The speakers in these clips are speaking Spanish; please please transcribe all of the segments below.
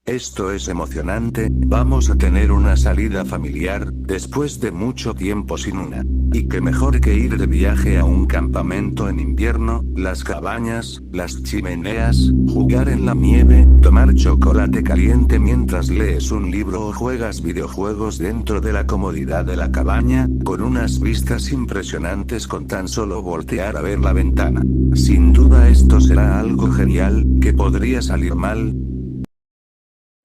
Esto es emocionante, vamos a tener una salida familiar, después de mucho tiempo sin una. Y qué mejor que ir de viaje a un campamento en invierno, las cabañas, las chimeneas, jugar en la nieve, tomar chocolate caliente mientras lees un libro o juegas videojuegos dentro de la comodidad de la cabaña, con unas vistas impresionantes con tan solo voltear a ver la ventana. Sin duda esto será algo genial, que podría salir mal.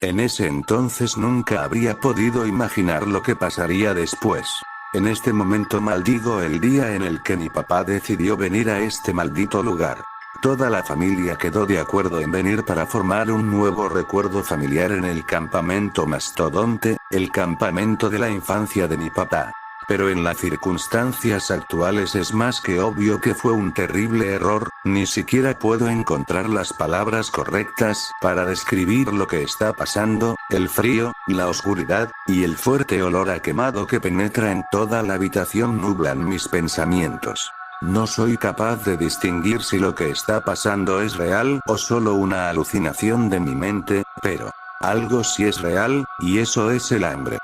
En ese entonces nunca habría podido imaginar lo que pasaría después. En este momento maldigo el día en el que mi papá decidió venir a este maldito lugar. Toda la familia quedó de acuerdo en venir para formar un nuevo recuerdo familiar en el campamento mastodonte, el campamento de la infancia de mi papá. Pero en las circunstancias actuales es más que obvio que fue un terrible error, ni siquiera puedo encontrar las palabras correctas para describir lo que está pasando, el frío, la oscuridad, y el fuerte olor a quemado que penetra en toda la habitación nublan mis pensamientos. No soy capaz de distinguir si lo que está pasando es real o solo una alucinación de mi mente, pero algo sí es real, y eso es el hambre.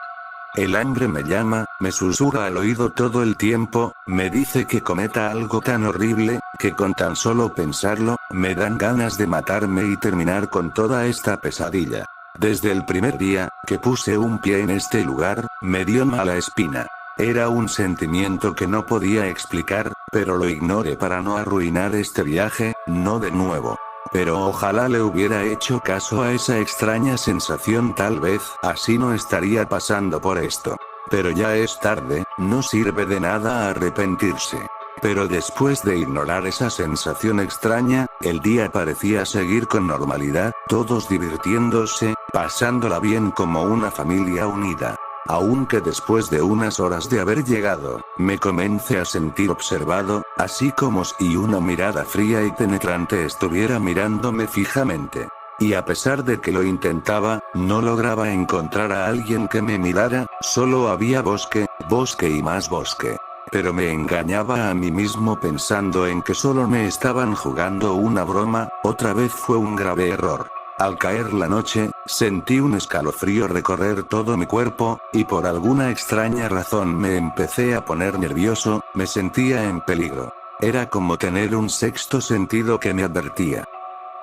El hambre me llama, me susurra al oído todo el tiempo, me dice que cometa algo tan horrible, que con tan solo pensarlo, me dan ganas de matarme y terminar con toda esta pesadilla. Desde el primer día, que puse un pie en este lugar, me dio mala espina. Era un sentimiento que no podía explicar, pero lo ignoré para no arruinar este viaje, no de nuevo. Pero ojalá le hubiera hecho caso a esa extraña sensación, tal vez así no estaría pasando por esto. Pero ya es tarde, no sirve de nada arrepentirse. Pero después de ignorar esa sensación extraña, el día parecía seguir con normalidad, todos divirtiéndose, pasándola bien como una familia unida. Aunque después de unas horas de haber llegado, me comencé a sentir observado, así como si una mirada fría y penetrante estuviera mirándome fijamente. Y a pesar de que lo intentaba, no lograba encontrar a alguien que me mirara, solo había bosque, bosque y más bosque. Pero me engañaba a mí mismo pensando en que solo me estaban jugando una broma, otra vez fue un grave error. Al caer la noche, sentí un escalofrío recorrer todo mi cuerpo, y por alguna extraña razón me empecé a poner nervioso, me sentía en peligro. Era como tener un sexto sentido que me advertía.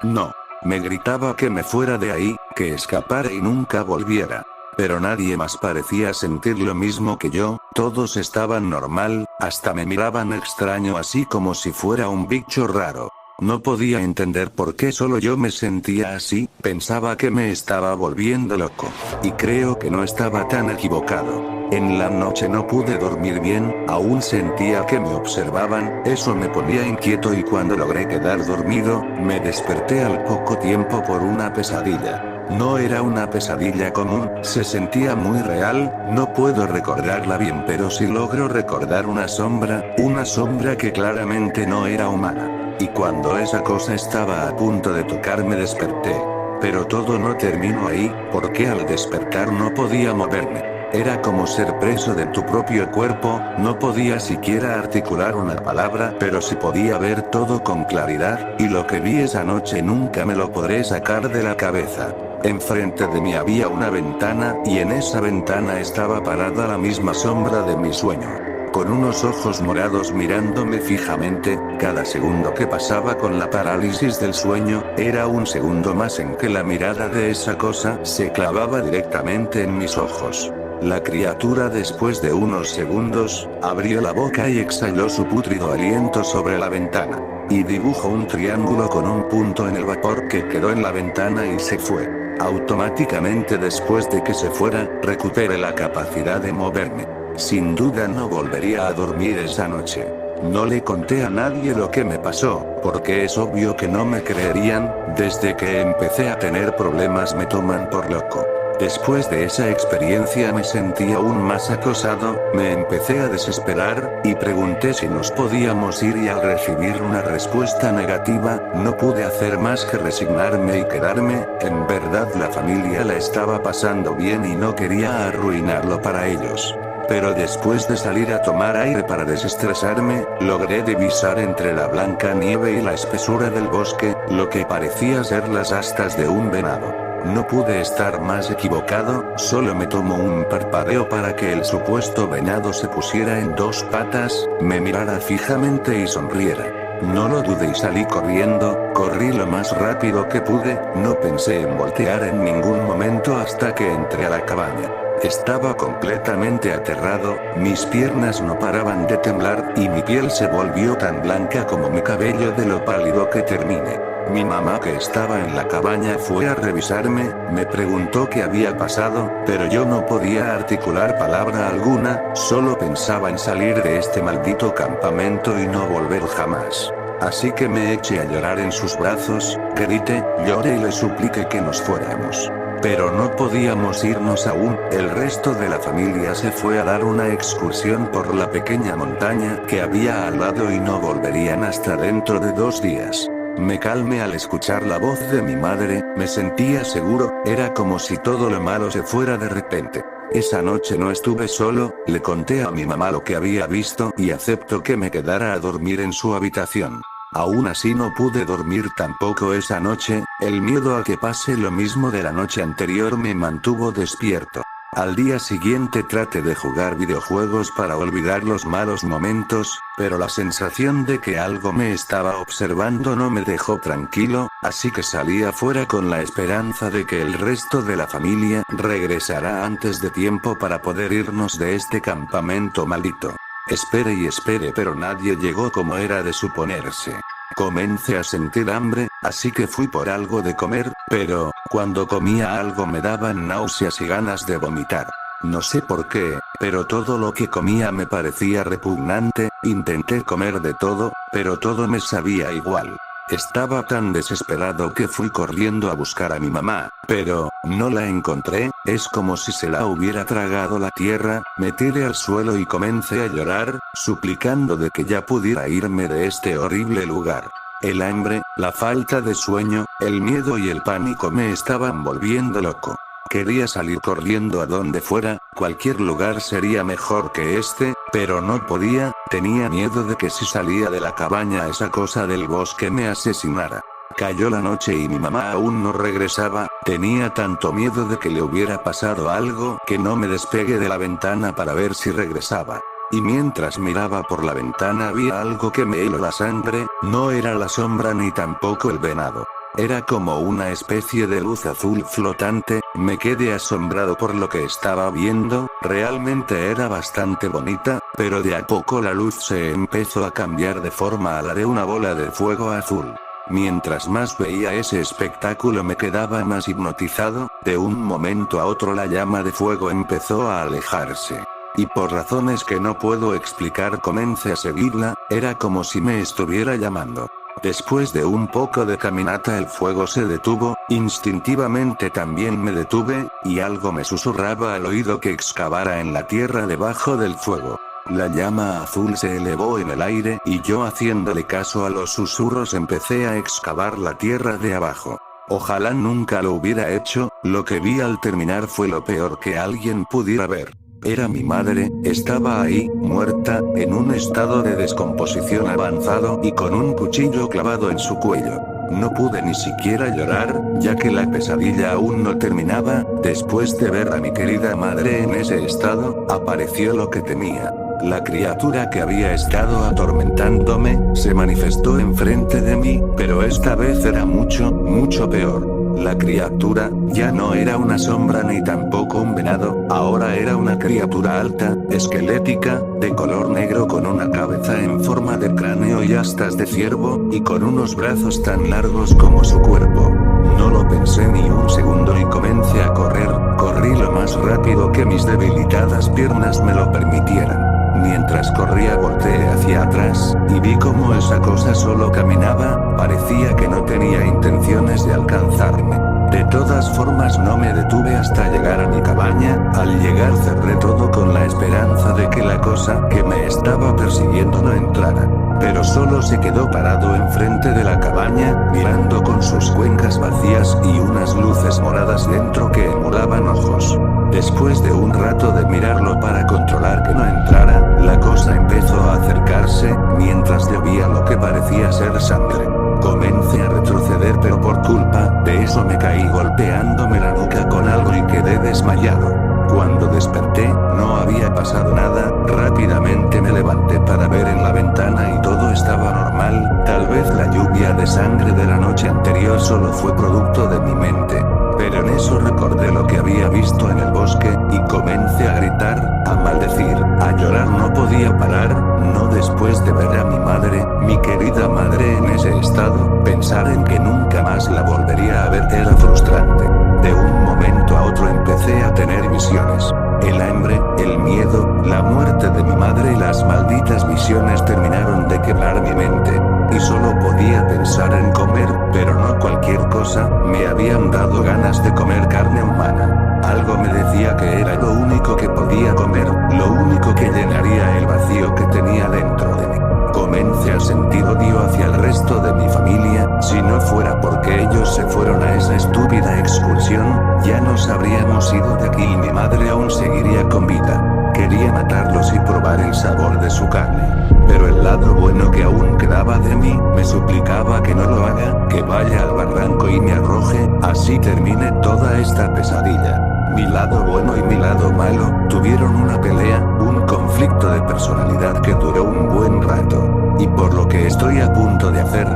No. Me gritaba que me fuera de ahí, que escapara y nunca volviera. Pero nadie más parecía sentir lo mismo que yo, todos estaban normal, hasta me miraban extraño así como si fuera un bicho raro. No podía entender por qué solo yo me sentía así, pensaba que me estaba volviendo loco. Y creo que no estaba tan equivocado. En la noche no pude dormir bien, aún sentía que me observaban, eso me ponía inquieto y cuando logré quedar dormido, me desperté al poco tiempo por una pesadilla. No era una pesadilla común, se sentía muy real, no puedo recordarla bien pero sí logro recordar una sombra que claramente no era humana. Y cuando esa cosa estaba a punto de tocarme desperté. Pero todo no terminó ahí, porque al despertar no podía moverme. Era como ser preso de tu propio cuerpo, no podía siquiera articular una palabra, pero sí podía ver todo con claridad, y lo que vi esa noche nunca me lo podré sacar de la cabeza. Enfrente de mí había una ventana, y en esa ventana estaba parada la misma sombra de mi sueño. Con unos ojos morados mirándome fijamente, cada segundo que pasaba con la parálisis del sueño, era un segundo más en que la mirada de esa cosa se clavaba directamente en mis ojos. La criatura después de unos segundos, abrió la boca y exhaló su pútrido aliento sobre la ventana. Y dibujó un triángulo con un punto en el vapor que quedó en la ventana y se fue. Automáticamente después de que se fuera, recuperé la capacidad de moverme. Sin duda no volvería a dormir esa noche. No le conté a nadie lo que me pasó, porque es obvio que no me creerían, desde que empecé a tener problemas me toman por loco. Después de esa experiencia me sentí aún más acosado, me empecé a desesperar, y pregunté si nos podíamos ir y al recibir una respuesta negativa, no pude hacer más que resignarme y quedarme, en verdad la familia la estaba pasando bien y no quería arruinarlo para ellos. Pero después de salir a tomar aire para desestresarme, logré divisar entre la blanca nieve y la espesura del bosque, lo que parecía ser las astas de un venado. No pude estar más equivocado, solo me tomó un parpadeo para que el supuesto venado se pusiera en dos patas, me mirara fijamente y sonriera. No lo dudé y salí corriendo, corrí lo más rápido que pude, no pensé en voltear en ningún momento hasta que entré a la cabaña. Estaba completamente aterrado, mis piernas no paraban de temblar y mi piel se volvió tan blanca como mi cabello de lo pálido que terminé. Mi mamá, que estaba en la cabaña, fue a revisarme, me preguntó qué había pasado, pero yo no podía articular palabra alguna, solo pensaba en salir de este maldito campamento y no volver jamás. Así que me eché a llorar en sus brazos, grité, lloré y le supliqué que nos fuéramos. Pero no podíamos irnos aún, el resto de la familia se fue a dar una excursión por la pequeña montaña que había al lado y no volverían hasta dentro de 2 días. Me calmé al escuchar la voz de mi madre, me sentía seguro, era como si todo lo malo se fuera de repente. Esa noche no estuve solo, le conté a mi mamá lo que había visto y aceptó que me quedara a dormir en su habitación. Aún así no pude dormir tampoco esa noche, el miedo a que pase lo mismo de la noche anterior me mantuvo despierto. Al día siguiente traté de jugar videojuegos para olvidar los malos momentos, pero la sensación de que algo me estaba observando no me dejó tranquilo, así que salí afuera con la esperanza de que el resto de la familia regresará antes de tiempo para poder irnos de este campamento maldito. Esperé y esperé, pero nadie llegó como era de suponerse. Comencé a sentir hambre, así que fui por algo de comer, pero, cuando comía algo me daban náuseas y ganas de vomitar. No sé por qué, pero todo lo que comía me parecía repugnante, intenté comer de todo, pero todo me sabía igual. Estaba tan desesperado que fui corriendo a buscar a mi mamá, pero, no la encontré, es como si se la hubiera tragado la tierra, me tiré al suelo y comencé a llorar, suplicando de que ya pudiera irme de este horrible lugar. El hambre, la falta de sueño, el miedo y el pánico me estaban volviendo loco. Quería salir corriendo a donde fuera, cualquier lugar sería mejor que este, pero no podía, tenía miedo de que si salía de la cabaña esa cosa del bosque me asesinara. Cayó la noche y mi mamá aún no regresaba, tenía tanto miedo de que le hubiera pasado algo que no me despegué de la ventana para ver si regresaba. Y mientras miraba por la ventana vi algo que me heló la sangre, no era la sombra ni tampoco el venado. Era como una especie de luz azul flotante, me quedé asombrado por lo que estaba viendo, realmente era bastante bonita, pero de a poco la luz se empezó a cambiar de forma a la de una bola de fuego azul. Mientras más veía ese espectáculo me quedaba más hipnotizado, de un momento a otro la llama de fuego empezó a alejarse. Y por razones que no puedo explicar comencé a seguirla, era como si me estuviera llamando. Después de un poco de caminata el fuego se detuvo, instintivamente también me detuve, y algo me susurraba al oído que excavara en la tierra debajo del fuego. La llama azul se elevó en el aire y yo, haciéndole caso a los susurros, empecé a excavar la tierra de abajo. Ojalá nunca lo hubiera hecho, lo que vi al terminar fue lo peor que alguien pudiera ver. Era mi madre, estaba ahí, muerta, en un estado de descomposición avanzado y con un cuchillo clavado en su cuello. No pude ni siquiera llorar, ya que la pesadilla aún no terminaba. Después de ver a mi querida madre en ese estado, apareció lo que temía. La criatura que había estado atormentándome, se manifestó enfrente de mí, pero esta vez era mucho, mucho peor. La criatura, ya no era una sombra ni tampoco un venado, ahora era una criatura alta, esquelética, de color negro con una cabeza en forma de cráneo y astas de ciervo, y con unos brazos tan largos como su cuerpo. No lo pensé ni un segundo y comencé a correr, corrí lo más rápido que mis debilitadas piernas me lo permitieran. Mientras corría volteé hacia atrás, y vi cómo esa cosa solo caminaba, parecía que no tenía intenciones de alcanzarme. De todas formas no me detuve hasta llegar a mi cabaña, al llegar cerré todo con la esperanza de que la cosa que me estaba persiguiendo no entrara. Pero solo se quedó parado enfrente de la cabaña, mirando con sus cuencas vacías y unas luces moradas dentro que emulaban ojos. Después de un rato de mirarlo para controlar que no entrara, la cosa empezó a acercarse, mientras llovía lo que parecía ser sangre. Comencé a retroceder, pero por culpa de eso me caí golpeándome la nuca con algo y quedé desmayado. Cuando desperté, no había pasado nada, rápidamente me levanté para ver en la ventana y todo estaba normal, tal vez la lluvia de sangre de la noche anterior solo fue producto de mi mente. Pero en eso recordé lo que había visto en el bosque, y comencé a gritar, a maldecir, a llorar. No podía parar, no después de ver a mi madre, mi querida madre en ese estado, pensar en que nunca más la volvería a ver era frustrante. De un momento a otro empecé a tener visiones. El hambre, el miedo, la muerte de mi madre y las malditas visiones terminaron de quebrar mi mente. Y solo podía pensar en comer, pero no cualquier cosa, me habían dado ganas de comer carne humana. Algo me decía que era lo único que podía comer, lo único que llenaría el vacío que tenía dentro de mí. Comencé a sentir odio hacia el resto de mi familia, si no fuera porque ellos se fueron a esa estúpida excursión, ya nos habríamos ido de aquí y mi madre aún seguiría con vida. Quería matarlos y probar el sabor de su carne. Pero el lado bueno que aún quedaba de mí, me suplicaba que no lo haga, que vaya al barranco y me arroje, así termine toda esta pesadilla. Mi lado bueno y mi lado malo, tuvieron una pelea, un conflicto de personalidad que duró un buen rato. Y por lo que estoy a punto de hacer,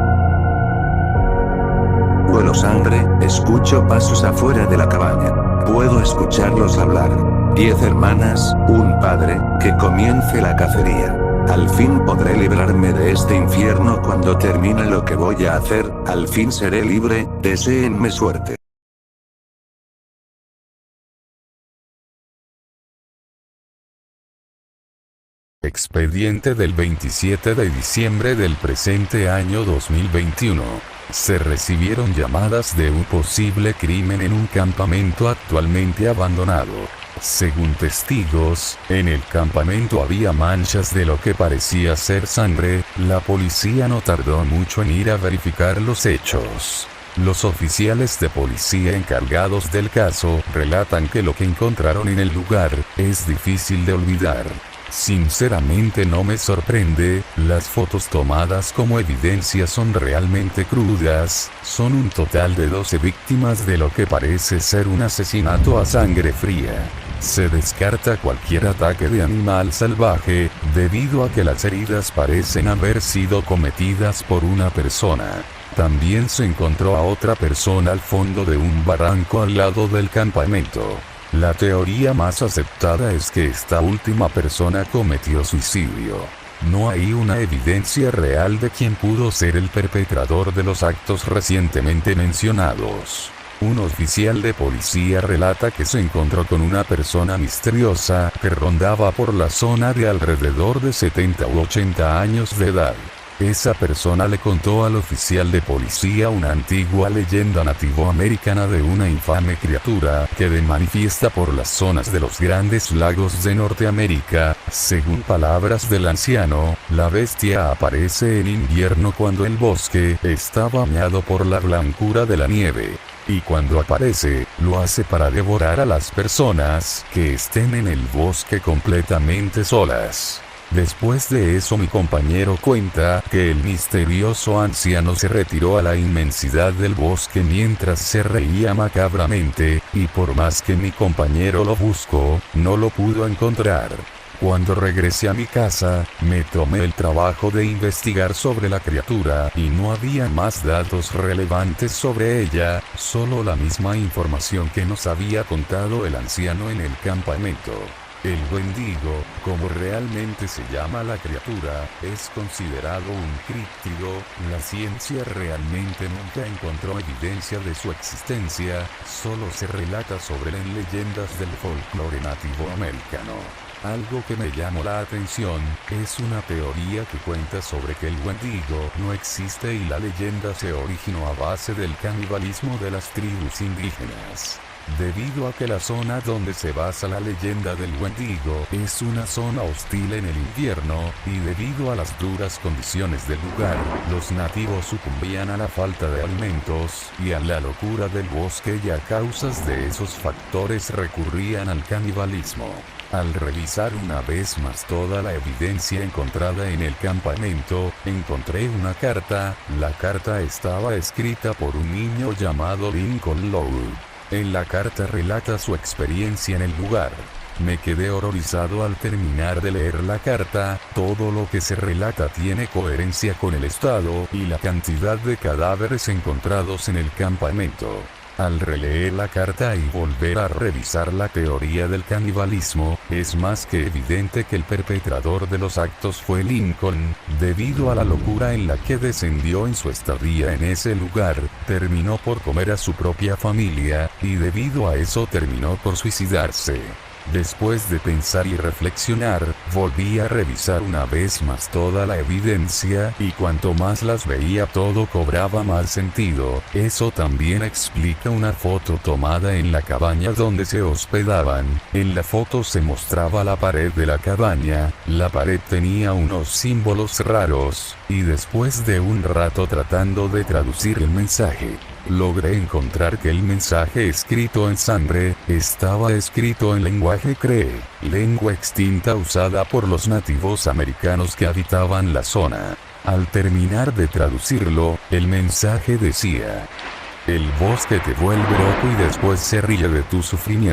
huelo sangre, escucho pasos afuera de la cabaña. Puedo escucharlos hablar. 10 hermanas, un padre, que comience la cacería. Al fin podré librarme de este infierno cuando termine lo que voy a hacer, al fin seré libre, deséenme suerte. Expediente del 27 de diciembre del presente año 2021. Se recibieron llamadas de un posible crimen en un campamento actualmente abandonado. Según testigos, en el campamento había manchas de lo que parecía ser sangre. La policía no tardó mucho en ir a verificar los hechos. Los oficiales de policía encargados del caso relatan que lo que encontraron en el lugar es difícil de olvidar. Sinceramente no me sorprende, las fotos tomadas como evidencia son realmente crudas, son un total de 12 víctimas de lo que parece ser un asesinato a sangre fría. Se descarta cualquier ataque de animal salvaje, debido a que las heridas parecen haber sido cometidas por una persona. También se encontró a otra persona al fondo de un barranco al lado del campamento. La teoría más aceptada es que esta última persona cometió suicidio. No hay una evidencia real de quién pudo ser el perpetrador de los actos recientemente mencionados. Un oficial de policía relata que se encontró con una persona misteriosa que rondaba por la zona de alrededor de 70 u 80 años de edad. Esa persona le contó al oficial de policía una antigua leyenda nativoamericana de una infame criatura que de manifiesta por las zonas de los grandes lagos de Norteamérica. Según palabras del anciano, la bestia aparece en invierno cuando el bosque está bañado por la blancura de la nieve. Y cuando aparece, lo hace para devorar a las personas que estén en el bosque completamente solas. Después de eso mi compañero cuenta que el misterioso anciano se retiró a la inmensidad del bosque mientras se reía macabramente, y por más que mi compañero lo buscó, no lo pudo encontrar. Cuando regresé a mi casa, me tomé el trabajo de investigar sobre la criatura y no había más datos relevantes sobre ella, solo la misma información que nos había contado el anciano en el campamento. El Wendigo, como realmente se llama la criatura, es considerado un críptido. La ciencia realmente nunca encontró evidencia de su existencia, solo se relata sobre en leyendas del folclore nativoamericano. Algo que me llamó la atención, es una teoría que cuenta sobre que el Wendigo no existe y la leyenda se originó a base del canibalismo de las tribus indígenas. debido a que la zona donde se basa la leyenda del Wendigo es una zona hostil en el invierno, y debido a las duras condiciones del lugar, los nativos sucumbían a la falta de alimentos, y a la locura del bosque, y a causas de esos factores recurrían al canibalismo. Al revisar una vez más toda la evidencia encontrada en el campamento, encontré una carta. La carta estaba escrita por un niño llamado Lincoln Lowe. En la carta relata su experiencia en el lugar. Me quedé horrorizado al terminar de leer la carta. Todo lo que se relata tiene coherencia con el estado y la cantidad de cadáveres encontrados en el campamento. Al releer la carta y volver a revisar la teoría del canibalismo, es más que evidente que el perpetrador de los actos fue Lincoln. Debido a la locura en la que descendió en su estadía en ese lugar, terminó por comer a su propia familia, y debido a eso terminó por suicidarse. Después de pensar y reflexionar, volví a revisar una vez más toda la evidencia, y cuanto más las veía todo cobraba más sentido. Eso también explica una foto tomada en la cabaña donde se hospedaban. En la foto se mostraba la pared de la cabaña. La pared tenía unos símbolos raros, y después de un rato tratando de traducir el mensaje, logré encontrar que el mensaje escrito en sangre, estaba escrito en lenguaje Cree, lengua extinta usada por los nativos americanos que habitaban la zona. Al terminar de traducirlo, el mensaje decía: el bosque te vuelve loco y después se ríe de tu sufrimiento.